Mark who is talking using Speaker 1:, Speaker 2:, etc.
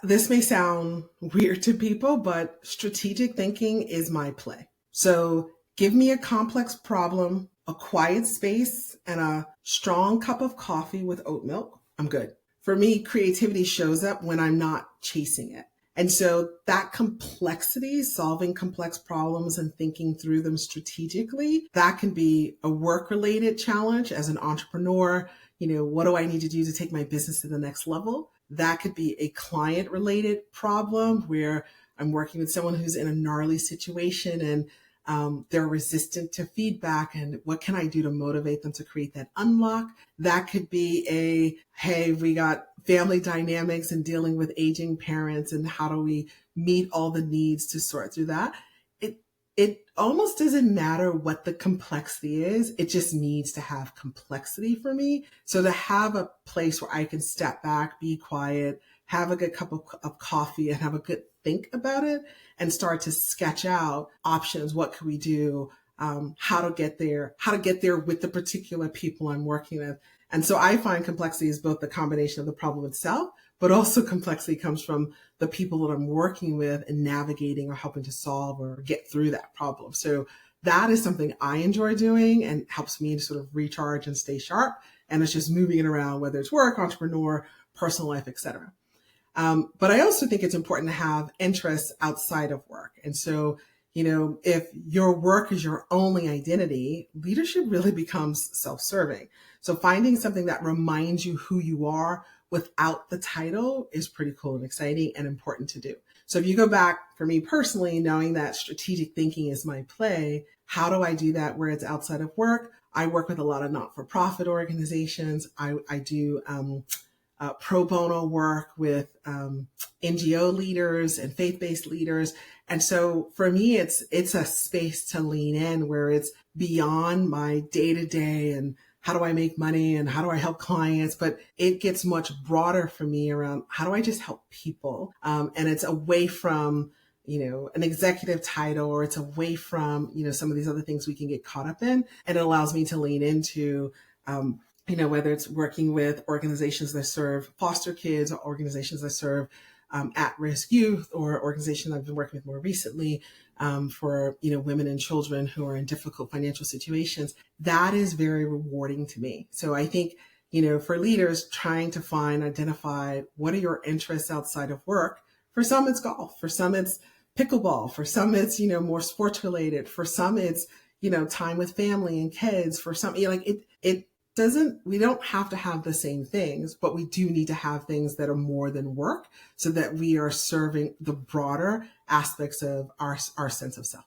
Speaker 1: This may sound weird to people, but strategic thinking is my play. So give me a complex problem, a quiet space, and a strong cup of coffee with oat milk. I'm good. For me, creativity shows up when I'm not chasing it. And so that complexity, solving complex problems and thinking through them strategically, that can be a work-related challenge as an entrepreneur. What do I need to do to take my business to the next level? That could be a client-related problem where I'm working with someone who's in a gnarly situation and they're resistant to feedback, and what can I do to motivate them to create that unlock? That could be hey, we got family dynamics and dealing with aging parents, and how do we meet all the needs to sort through that? It almost doesn't matter what the complexity is. It just needs to have complexity for me. So to have a place where I can step back, be quiet, have a good cup of coffee, and have a good think about it and start to sketch out options. What can we do? How to get there with the particular people I'm working with. And so I find complexity is both the combination of the problem itself, but also complexity comes from the people that I'm working with and navigating or helping to solve or get through that problem. So that is something I enjoy doing and helps me to sort of recharge and stay sharp. And it's just moving it around, whether it's work, entrepreneur, personal life, etc. But I also think it's important to have interests outside of work. And so, if your work is your only identity, leadership really becomes self-serving. So finding something that reminds you who you are without the title is pretty cool and exciting and important to do. So if you go back, for me personally, knowing that strategic thinking is my play, how do I do that where it's outside of work? I work with a lot of not-for-profit organizations. I do pro bono work with NGO leaders and faith-based leaders. And so for me, it's a space to lean in where it's beyond my day-to-day and how do I make money and how do I help clients? But it gets much broader for me around how do I just help people? And it's away from, an executive title, or it's away from, some of these other things we can get caught up in. And it allows me to lean into whether it's working with organizations that serve foster kids or organizations that serve at-risk youth, or organizations I've been working with more recently for women and children who are in difficult financial situations. That is very rewarding to me. So I think, for leaders, trying to identify what are your interests outside of work. For some, it's golf. For some, it's pickleball. For some, it's, more sports related. For some, it's, time with family and kids. For some, we don't have to have the same things, but we do need to have things that are more than work so that we are serving the broader aspects of our sense of self.